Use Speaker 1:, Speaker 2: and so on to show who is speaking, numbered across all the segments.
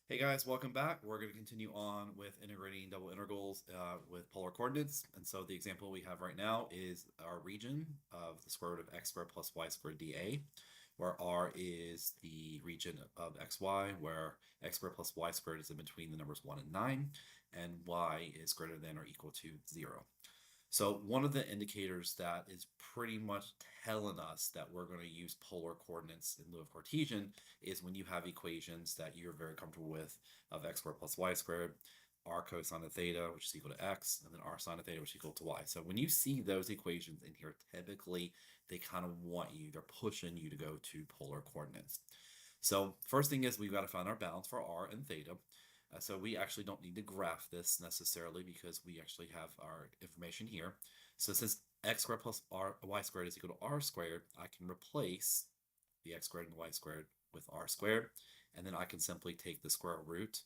Speaker 1: Hey guys, welcome back. We're going to continue on with integrating double integrals with polar coordinates. And so the example we have right now is our region of the square root of x squared plus y squared dA, where r is the region of xy, where x squared plus y squared is in between the numbers 1 and 9, and y is greater than or equal to 0. So one of the indicators that is pretty much telling us that we're going to use polar coordinates in lieu of Cartesian is when you have equations that you're very comfortable with of x squared plus y squared, r cosine of theta, which is equal to x, and then r sine of theta, which is equal to y. So when you see those equations in here, typically they kind of want you, they're pushing you to go to polar coordinates. So first thing is we've got to find our bounds for r and theta. So we actually don't need to graph this necessarily because we actually have our information here. So since x squared plus y squared is equal to r squared, I can replace the x squared and y squared with r squared, and then I can simply take the square root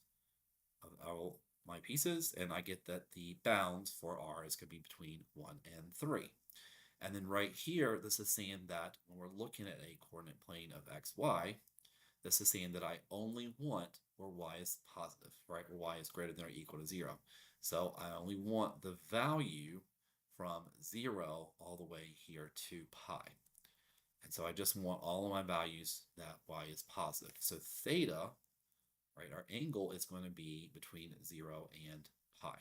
Speaker 1: of all my pieces, and I get that the bounds for r is going to be between 1 and 3. And then right here, this is saying that when we're looking at a coordinate plane of x, y, this is saying that I only want where y is positive, right? Where y is greater than or equal to 0. So I only want the value from 0 all the way here to pi. And so I just want all of my values that y is positive. So theta, right, our angle is going to be between 0 and pi.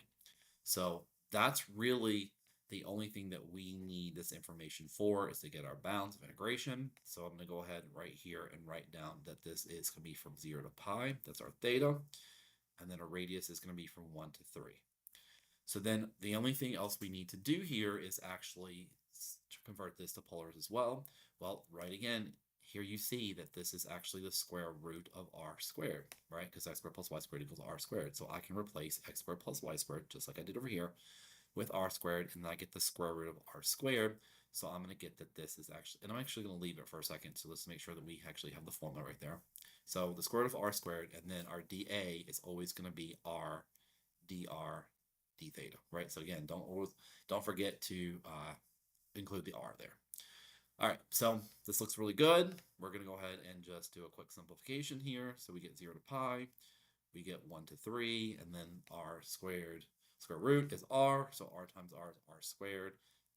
Speaker 1: So that's really the only thing that we need this information for is to get our bounds of integration. So I'm going to go ahead right here and write down that this is going to be from 0 to pi. That's our theta. And then our radius is going to be from 1 to 3. So then the only thing else we need to do here is actually to convert this to polars as well. Well, right again, here you see that this is actually the square root of r squared, right? Because x squared plus y squared equals r squared. So I can replace x squared plus y squared, just like I did over here, with r squared, and then I get the square root of r squared. So I'm going to get that this is actually, and I'm actually going to leave it for a second, so let's make sure that we actually have the formula right there. So the square root of r squared, and then our dA is always going to be r dr d theta, right? So again, don't forget to include the r there. All right, so this looks really good. We're going to go ahead and just do a quick simplification here. So we get 0 to pi, we get 1 to 3, and then r squared square root is r, so r times r is r squared,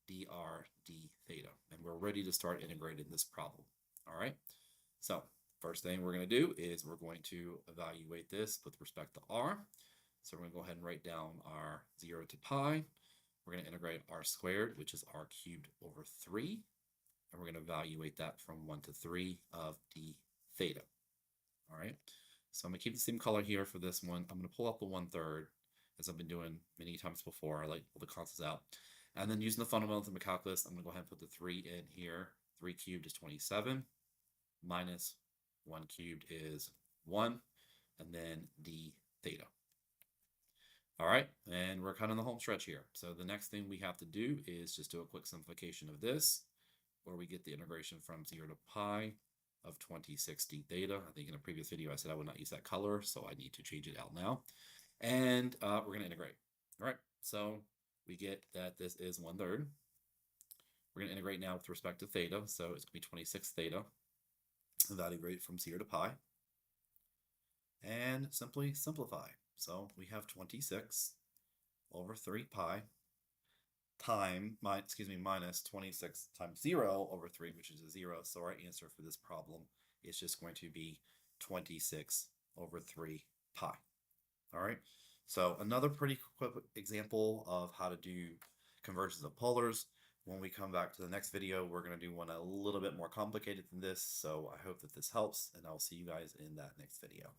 Speaker 1: dr d theta. And we're ready to start integrating this problem. All right, so first thing we're going to do is we're going to evaluate this with respect to r. So we're going to go ahead and write down our 0 to pi. We're going to integrate r squared, which is r cubed over 3. And we're going to evaluate that from 1 to 3 of d theta. All right. So I'm going to keep the same color here for this one. I'm going to pull up the 1/3 as I've been doing many times before. I like to pull the constants out. And then using the fundamentals of the calculus, I'm going to go ahead and put the 3 in here. 3 cubed is 27. Minus 1 cubed is 1. And then d theta. All right, and we're kind of in the home stretch here. So the next thing we have to do is just do a quick simplification of this, where we get the integration from 0 to pi of 2060 theta. I think in a previous video I said I would not use that color, so I need to change it out now. And we're going to integrate. All right, so we get that this is 1/3. We're going to integrate now with respect to theta, so it's going to be 26 theta, evaluate from 0 to pi, and simply simplify. So we have 26 over 3 pi minus 26 times 0 over 3, which is a 0. So our answer for this problem is just going to be 26 over 3 pi. All right. So another pretty quick example of how to do conversions of polars. When we come back to the next video, we're going to do one a little bit more complicated than this. So I hope that this helps, and I'll see you guys in that next video.